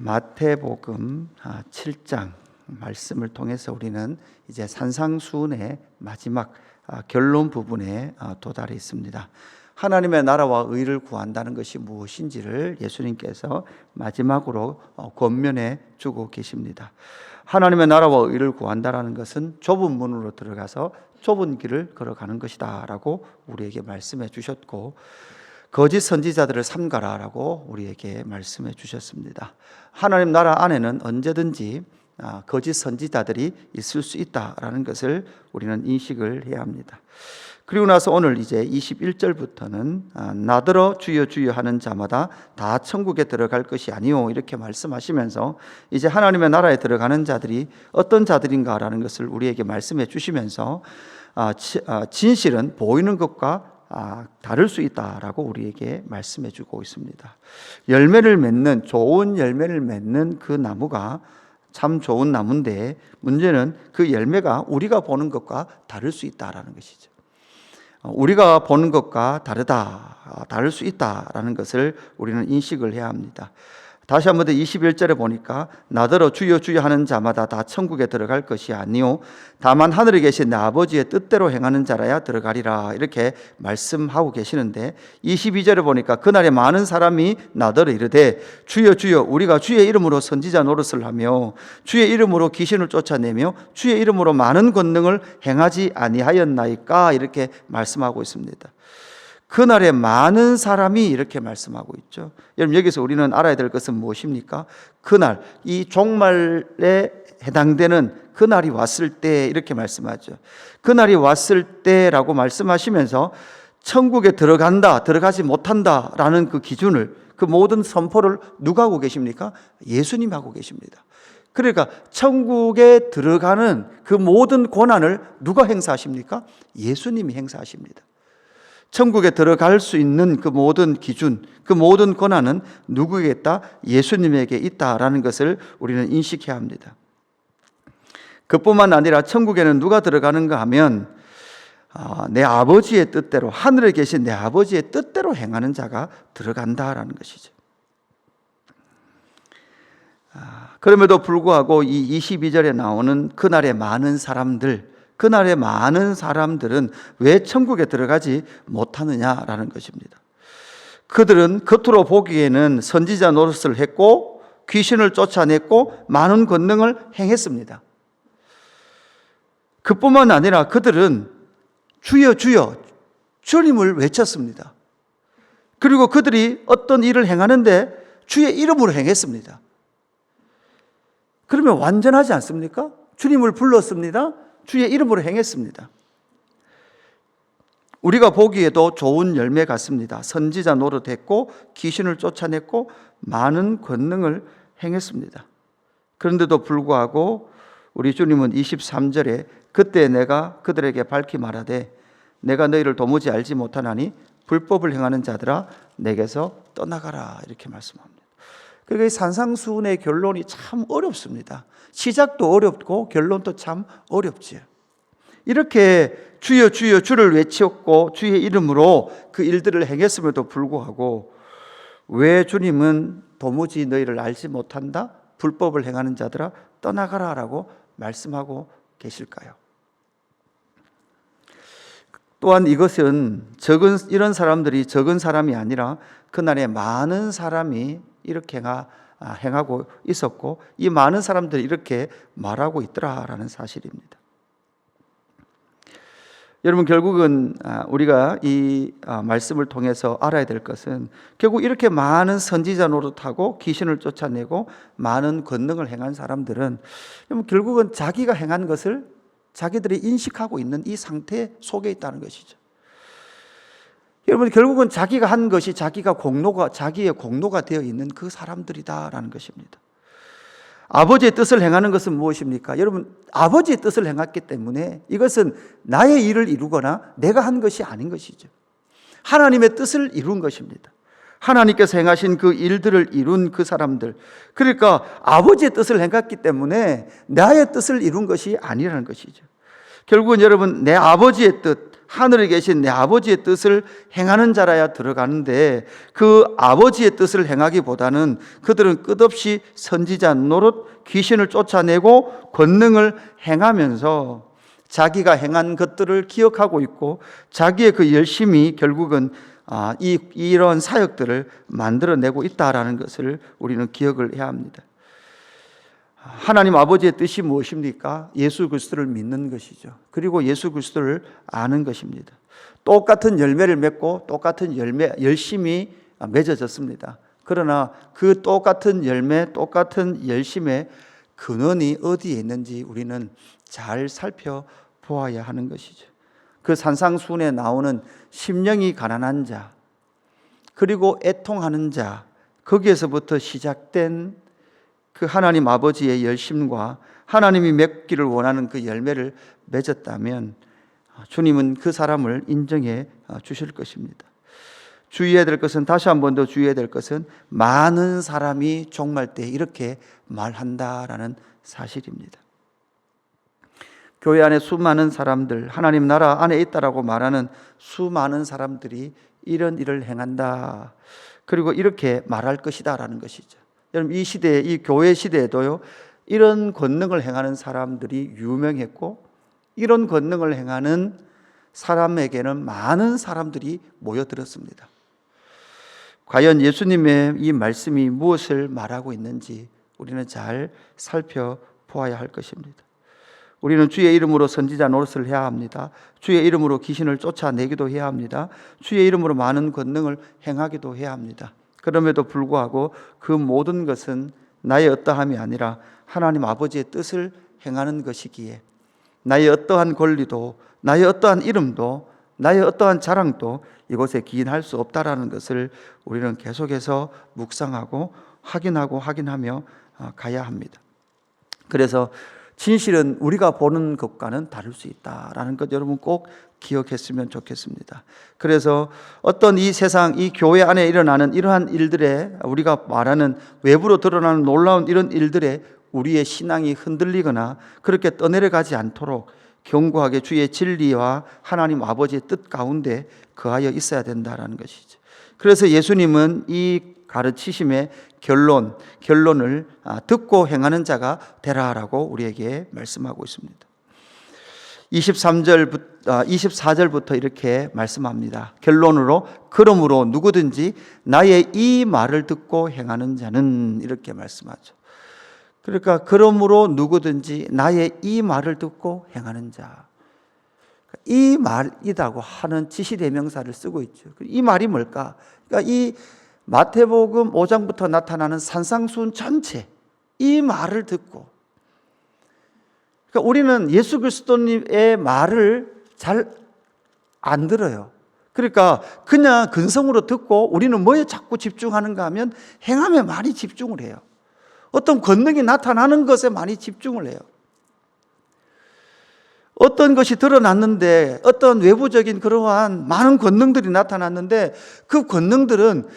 마태복음 7장 말씀을 통해서 우리는 이제 산상수훈의 마지막 결론 부분에 도달해 있습니다. 하나님의 나라와 의를 구한다는 것이 무엇인지를 예수님께서 마지막으로 권면해 주고 계십니다. 하나님의 나라와 의를 구한다는 것은 좁은 문으로 들어가서 좁은 길을 걸어가는 것이다 라고 우리에게 말씀해 주셨고, 거짓 선지자들을 삼가라라고 우리에게 말씀해 주셨습니다. 하나님 나라 안에는 언제든지 거짓 선지자들이 있을 수 있다라는 것을 우리는 인식을 해야 합니다. 그리고 나서 오늘 이제 21절부터는 나더러 주여 주여 하는 자마다 다 천국에 들어갈 것이 아니요, 이렇게 말씀하시면서 이제 하나님의 나라에 들어가는 자들이 어떤 자들인가라는 것을 우리에게 말씀해 주시면서 진실은 보이는 것과 다를 수 있다라고 우리에게 말씀해 주고 있습니다. 열매를 맺는, 좋은 열매를 맺는 그 나무가 참 좋은 나무인데, 문제는 그 열매가 우리가 보는 것과 다를 수 있다라는 것이죠. 우리가 보는 것과 다를 수 있다라는 것을 우리는 인식을 해야 합니다. 다시 한번 더 21절에 보니까 나더러 주여 주여 하는 자마다 다 천국에 들어갈 것이 아니요 다만 하늘에 계신 내 아버지의 뜻대로 행하는 자라야 들어가리라, 이렇게 말씀하고 계시는데, 22절에 보니까 그날에 많은 사람이 나더러 이르되 주여 주여 우리가 주의 이름으로 선지자 노릇을 하며 주의 이름으로 귀신을 쫓아내며 주의 이름으로 많은 권능을 행하지 아니하였나이까, 이렇게 말씀하고 있습니다. 그날에 많은 사람이, 이렇게 말씀하고 있죠. 여러분, 여기서 우리는 알아야 될 것은 무엇입니까? 그날, 이 종말에 해당되는 그날이 왔을 때, 이렇게 말씀하죠. 그날이 왔을 때라고 말씀하시면서 천국에 들어간다, 들어가지 못한다라는 그 기준을, 그 모든 선포를 누가 하고 계십니까? 예수님 하고 계십니다. 그러니까 천국에 들어가는 그 모든 권한을 누가 행사하십니까? 예수님이 행사하십니다. 천국에 들어갈 수 있는 그 모든 기준, 그 모든 권한은 누구에게 있다? 예수님에게 있다라는 것을 우리는 인식해야 합니다. 그뿐만 아니라 천국에는 누가 들어가는가 하면 내 아버지의 뜻대로, 하늘에 계신 내 아버지의 뜻대로 행하는 자가 들어간다라는 것이죠. 그럼에도 불구하고 이 22절에 나오는 그날의 많은 사람들, 그날의 많은 사람들은 왜 천국에 들어가지 못하느냐라는 것입니다. 그들은 겉으로 보기에는 선지자 노릇을 했고 귀신을 쫓아냈고 많은 권능을 행했습니다. 그뿐만 아니라 그들은 주여 주여 주님을 외쳤습니다. 그리고 그들이 어떤 일을 행하는데 주의 이름으로 행했습니다. 그러면 완전하지 않습니까? 주님을 불렀습니다. 주의 이름으로 행했습니다. 우리가 보기에도 좋은 열매 같습니다. 선지자 노릇했고 귀신을 쫓아냈고 많은 권능을 행했습니다. 그런데도 불구하고 우리 주님은 23절에 그때 내가 그들에게 밝히 말하되 내가 너희를 도무지 알지 못하나니 불법을 행하는 자들아 내게서 떠나가라, 이렇게 말씀합니다. 그러니까 이 산상수훈의 결론이 참 어렵습니다. 시작도 어렵고 결론도 참 어렵지요. 이렇게 주여 주여 주를 외쳤고 주의 이름으로 그 일들을 행했음에도 불구하고 왜 주님은 도무지 너희를 알지 못한다, 불법을 행하는 자들아 떠나가라 라고 말씀하고 계실까요? 또한 이것은 이런 사람들이 적은 사람이 아니라 그날에 많은 사람이 이렇게 행하고 있었고 이 많은 사람들이 이렇게 말하고 있더라라는 사실입니다. 여러분, 결국은 우리가 이 말씀을 통해서 알아야 될 것은 결국 이렇게 많은 선지자 노릇하고 귀신을 쫓아내고 많은 권능을 행한 사람들은 결국은 자기가 행한 것을 자기들이 인식하고 있는 이 상태 속에 있다는 것이죠. 여러분, 결국은 자기가 한 것이 자기의 공로가 되어 있는 그 사람들이다라는 것입니다. 아버지의 뜻을 행하는 것은 무엇입니까? 여러분, 아버지의 뜻을 행했기 때문에 이것은 나의 일을 이루거나 내가 한 것이 아닌 것이죠. 하나님의 뜻을 이룬 것입니다. 하나님께서 행하신 그 일들을 이룬 그 사람들, 그러니까 아버지의 뜻을 행했기 때문에 나의 뜻을 이룬 것이 아니라는 것이죠. 결국은 여러분, 내 아버지의 뜻, 하늘에 계신 내 아버지의 뜻을 행하는 자라야 들어가는데 그 아버지의 뜻을 행하기보다는 그들은 끝없이 선지자 노릇 귀신을 쫓아내고 권능을 행하면서 자기가 행한 것들을 기억하고 있고 자기의 그 열심이 결국은 이런 사역들을 만들어내고 있다라는 것을 우리는 기억을 해야 합니다. 하나님 아버지의 뜻이 무엇입니까? 예수 그리스도를 믿는 것이죠. 그리고 예수 그리스도를 아는 것입니다. 똑같은 열매를 맺고 똑같은 열심이 맺어졌습니다. 그러나 그 똑같은 열매, 똑같은 열심의 근원이 어디에 있는지 우리는 잘 살펴보아야 하는 것이죠. 그 산상수훈에 나오는 심령이 가난한 자, 그리고 애통하는 자, 거기에서부터 시작된 그 하나님 아버지의 열심과 하나님이 맺기를 원하는 그 열매를 맺었다면 주님은 그 사람을 인정해 주실 것입니다. 주의해야 될 것은, 다시 한 번 더 주의해야 될 것은 많은 사람이 종말 때 이렇게 말한다라는 사실입니다. 교회 안에 수많은 사람들, 하나님 나라 안에 있다라고 말하는 수많은 사람들이 이런 일을 행한다, 그리고 이렇게 말할 것이다라는 것이죠. 여러분, 이 시대에, 이 교회 시대에도요, 이런 권능을 행하는 사람들이 유명했고 이런 권능을 행하는 사람에게는 많은 사람들이 모여들었습니다. 과연 예수님의 이 말씀이 무엇을 말하고 있는지 우리는 잘 살펴보아야 할 것입니다. 우리는 주의 이름으로 선지자 노릇을 해야 합니다. 주의 이름으로 귀신을 쫓아내기도 해야 합니다. 주의 이름으로 많은 권능을 행하기도 해야 합니다. 그럼에도 불구하고 그 모든 것은 나의 어떠함이 아니라 하나님 아버지의 뜻을 행하는 것이기에 나의 어떠한 권리도, 나의 어떠한 이름도, 나의 어떠한 자랑도 이곳에 기인할 수 없다라는 것을 우리는 계속해서 묵상하고 확인하며 가야 합니다. 그래서 진실은 우리가 보는 것과는 다를 수 있다라는 것 여러분 꼭 기억했으면 좋겠습니다. 그래서 어떤 이 세상, 이 교회 안에 일어나는 이러한 일들에, 우리가 말하는 외부로 드러나는 놀라운 이런 일들에 우리의 신앙이 흔들리거나 그렇게 떠내려가지 않도록 견고하게 주의 진리와 하나님 아버지의 뜻 가운데 거하여 있어야 된다는 것이죠. 그래서 예수님은 이 가르치심의 결론을 듣고 행하는 자가 되라라고 우리에게 말씀하고 있습니다. 24절부터 이렇게 말씀합니다. 결론으로, 그러므로 누구든지 나의 이 말을 듣고 행하는 자는, 이렇게 말씀하죠. 그러니까 그러므로 누구든지 나의 이 말을 듣고 행하는 자, 이 말이라고 하는 지시대명사를 쓰고 있죠. 이 말이 뭘까? 그러니까 이 마태복음 5장부터 나타나는 산상수훈 전체, 이 말을 듣고, 그러니까 우리는 예수 그리스도님의 말을 잘 안 들어요. 그러니까 그냥 근성으로 듣고 우리는 뭐에 자꾸 집중하는가 하면 행함에 많이 집중을 해요. 어떤 권능이 나타나는 것에 많이 집중을 해요. 어떤 것이 드러났는데, 어떤 외부적인 그러한 많은 권능들이 나타났는데 그 권능들은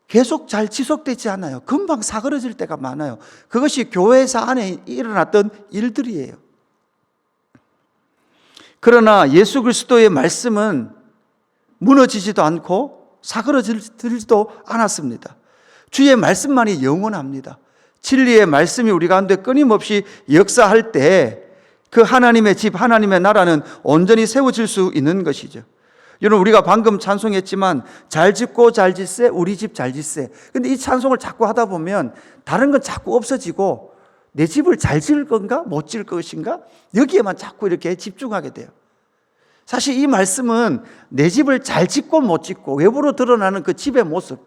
계속 잘 지속되지 않아요. 금방 사그러질 때가 많아요. 그것이 교회사 안에 일어났던 일들이에요. 그러나 예수 그리스도의 말씀은 무너지지도 않고 사그러지지도 않았습니다. 주의 말씀만이 영원합니다. 진리의 말씀이 우리 가운데 끊임없이 역사할 때 그 하나님의 집, 하나님의 나라는 온전히 세워질 수 있는 것이죠. 여러분, 우리가 방금 찬송했지만 잘 짓고 잘 짓세, 우리 집 잘 짓세. 근데 이 찬송을 자꾸 하다 보면 다른 건 자꾸 없어지고 내 집을 잘 지을 건가 못 지을 것인가, 여기에만 자꾸 이렇게 집중하게 돼요. 사실 이 말씀은 내 집을 잘 짓고 못 짓고 외부로 드러나는 그 집의 모습,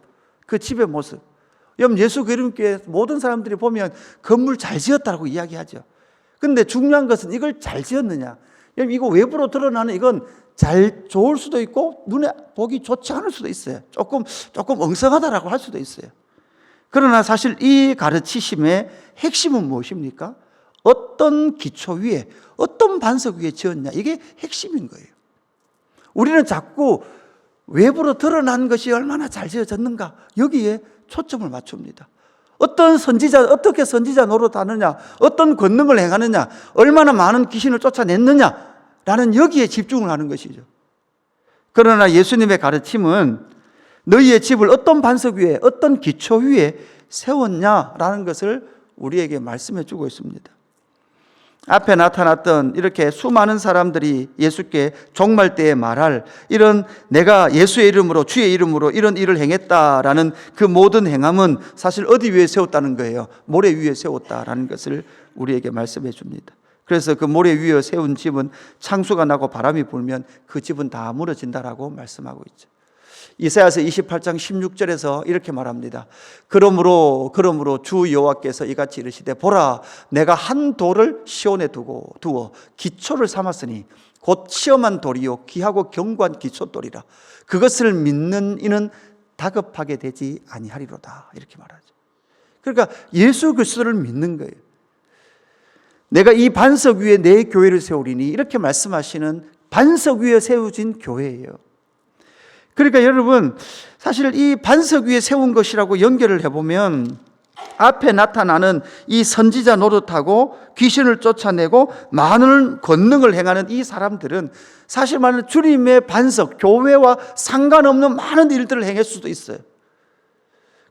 여러분, 예수 그리스도의 모든 사람들이 보면 건물 잘 지었다고 이야기하죠. 근데 중요한 것은 이걸 잘 지었느냐. 여러분, 이거 외부로 드러나는 이건 잘 좋을 수도 있고 눈에 보기 좋지 않을 수도 있어요. 조금 엉성하다라고 할 수도 있어요. 그러나 사실 이 가르치심의 핵심은 무엇입니까? 어떤 기초 위에, 어떤 반석 위에 지었냐, 이게 핵심인 거예요. 우리는 자꾸 외부로 드러난 것이 얼마나 잘 지어졌는가, 여기에 초점을 맞춥니다. 어떻게 선지자 노릇하느냐, 어떤 권능을 행하느냐, 얼마나 많은 귀신을 쫓아냈느냐 라는 여기에 집중을 하는 것이죠. 그러나 예수님의 가르침은 너희의 집을 어떤 반석 위에, 어떤 기초 위에 세웠냐라는 것을 우리에게 말씀해 주고 있습니다. 앞에 나타났던 이렇게 수많은 사람들이 예수께 종말 때에 말할 이런 내가 예수의 이름으로, 주의 이름으로 이런 일을 행했다라는 그 모든 행함은 사실 어디 위에 세웠다는 거예요? 모래 위에 세웠다라는 것을 우리에게 말씀해 줍니다. 그래서 그 모래 위에 세운 집은 창수가 나고 바람이 불면 그 집은 다 무너진다라고 말씀하고 있죠. 이사야서 28장 16절에서 이렇게 말합니다. 그러므로 주 여호와께서 이같이 이르시되 보라, 내가 한 돌을 시온에 두어 기초를 삼았으니 곧 시험한 돌이요 귀하고 견고한 기초돌이라. 그것을 믿는 이는 다급하게 되지 아니하리로다. 이렇게 말하죠. 그러니까 예수 그리스도를 믿는 거예요. 내가 이 반석 위에 내 교회를 세우리니 이렇게 말씀하시는 반석 위에 세워진 교회예요. 그러니까 여러분, 사실 이 반석 위에 세운 것이라고 연결을 해보면 앞에 나타나는 이 선지자 노릇하고 귀신을 쫓아내고 많은 권능을 행하는 이 사람들은 사실 말하는 주님의 반석, 교회와 상관없는 많은 일들을 행할 수도 있어요.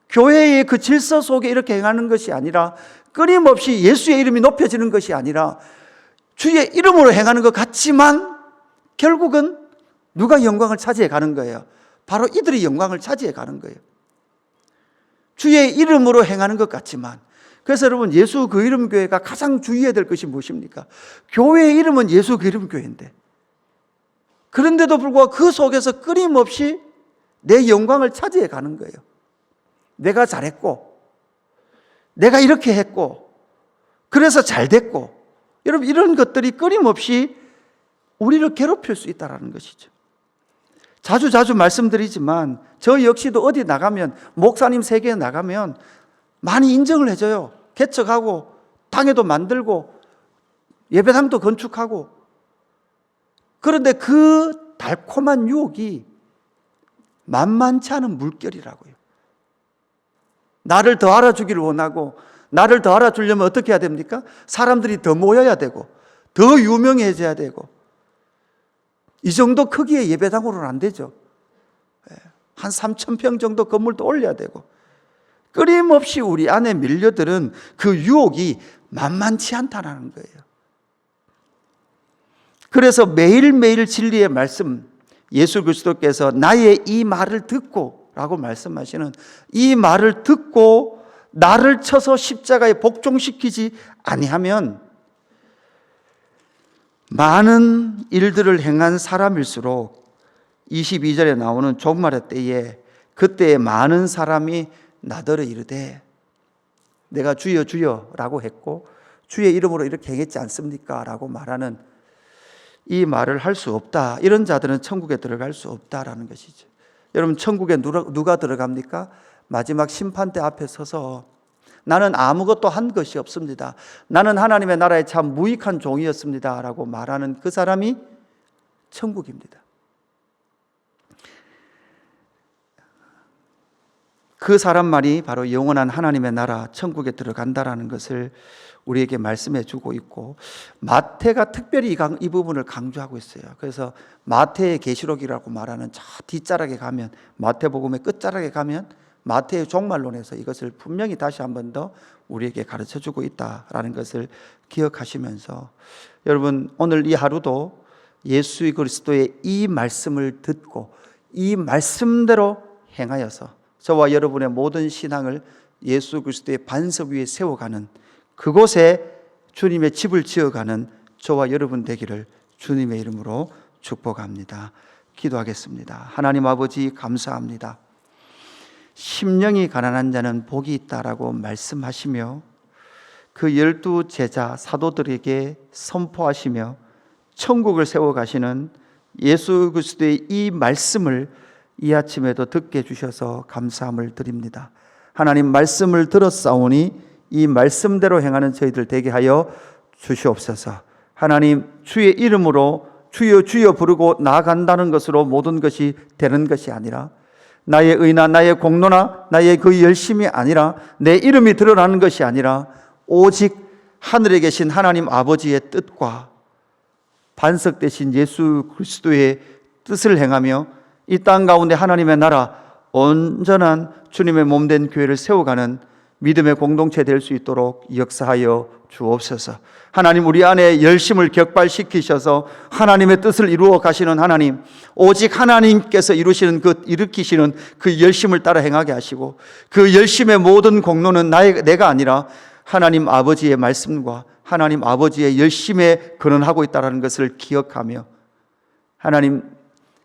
교회의 그 질서 속에 이렇게 행하는 것이 아니라, 끊임없이 예수의 이름이 높여지는 것이 아니라 주의 이름으로 행하는 것 같지만 결국은 누가 영광을 차지해 가는 거예요? 바로 이들이 영광을 차지해 가는 거예요. 주의 이름으로 행하는 것 같지만. 그래서 여러분, 예수 그 이름 교회가 가장 주의해야 될 것이 무엇입니까? 교회의 이름은 예수 그 이름 교회인데, 그런데도 불구하고 그 속에서 끊임없이 내 영광을 차지해 가는 거예요. 내가 잘했고, 내가 이렇게 했고, 그래서 잘 됐고, 여러분, 이런 것들이 끊임없이 우리를 괴롭힐 수 있다는 것이죠. 자주 말씀드리지만 저 역시도 어디 나가면, 목사님 세계에 나가면 많이 인정을 해줘요. 개척하고 당회도 만들고 예배당도 건축하고. 그런데 그 달콤한 유혹이 만만치 않은 물결이라고요. 나를 더 알아주기를 원하고, 나를 더 알아주려면 어떻게 해야 됩니까? 사람들이 더 모여야 되고, 더 유명해져야 되고. 이 정도 크기의 예배당으로는 안 되죠. 한 3,000평 정도 건물도 올려야 되고. 끊임없이 우리 안에 밀려드는 그 유혹이 만만치 않다는 거예요. 그래서 매일매일 진리의 말씀, 예수 그리스도께서 나의 이 말을 듣고 라고 말씀하시는 이 말을 듣고 나를 쳐서 십자가에 복종시키지 아니하면 많은 일들을 행한 사람일수록 22절에 나오는 종말의 때에 그때에 많은 사람이 나더러 이르되 내가 주여 주여 라고 했고 주의 이름으로 이렇게 행했지 않습니까? 라고 말하는 이 말을 할 수 없다. 이런 자들은 천국에 들어갈 수 없다라는 것이죠. 여러분, 천국에 누가 들어갑니까? 마지막 심판대 앞에 서서 나는 아무것도 한 것이 없습니다, 나는 하나님의 나라에 참 무익한 종이었습니다 라고 말하는 그 사람이 천국입니다. 그 사람만이 바로 영원한 하나님의 나라 천국에 들어간다라는 것을 우리에게 말씀해 주고 있고, 마태가 특별히 이 부분을 강조하고 있어요. 그래서 마태의 계시록이라고 말하는 저 뒷자락에 가면, 마태복음의 끝자락에 가면 마태의 종말론에서 이것을 분명히 다시 한 번 더 우리에게 가르쳐 주고 있다라는 것을 기억하시면서, 여러분, 오늘 이 하루도 예수 그리스도의 이 말씀을 듣고 이 말씀대로 행하여서 저와 여러분의 모든 신앙을 예수 그리스도의 반석 위에 세워가는, 그곳에 주님의 집을 지어가는 저와 여러분 되기를 주님의 이름으로 축복합니다. 기도하겠습니다. 하나님 아버지, 감사합니다. 심령이 가난한 자는 복이 있다라고 말씀하시며 그 12 제자 사도들에게 선포하시며 천국을 세워가시는 예수 그리스도의 이 말씀을 이 아침에도 듣게 해주셔서 감사함을 드립니다. 하나님, 말씀을 들었사오니 이 말씀대로 행하는 저희들 되게 하여 주시옵소서. 하나님, 주의 이름으로 주여 주여 부르고 나아간다는 것으로 모든 것이 되는 것이 아니라, 나의 의나 나의 공로나 나의 그 열심이 아니라, 내 이름이 드러나는 것이 아니라 오직 하늘에 계신 하나님 아버지의 뜻과 반석 되신 예수 그리스도의 뜻을 행하며 이 땅 가운데 하나님의 나라, 온전한 주님의 몸된 교회를 세워가는 믿음의 공동체 될 수 있도록 역사하여 주옵소서. 하나님, 우리 안에 열심을 격발시키셔서 하나님의 뜻을 이루어 가시는 하나님, 오직 하나님께서 일으키시는 그 열심을 따라 행하게 하시고, 그 열심의 모든 공로는 내가 아니라 하나님 아버지의 말씀과 하나님 아버지의 열심에 근원하고 있다는 것을 기억하며, 하나님,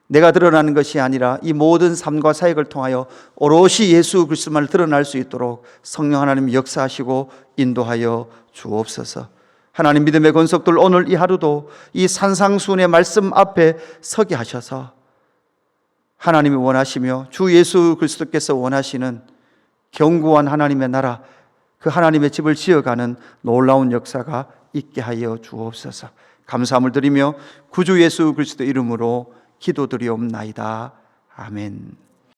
내가 드러나는 것이 아니라 이 모든 삶과 사역을 통하여 오롯이 예수 그리스도만을 드러날 수 있도록 성령 하나님 역사하시고 인도하여 주옵소서. 하나님, 믿음의 권속들, 오늘 이 하루도 이 산상수훈의 말씀 앞에 서게 하셔서 하나님이 원하시며 주 예수 그리스도께서 원하시는 견고한 하나님의 나라, 그 하나님의 집을 지어가는 놀라운 역사가 있게 하여 주옵소서. 감사함을 드리며 구주 예수 그리스도 이름으로 기도드리옵나이다. 아멘.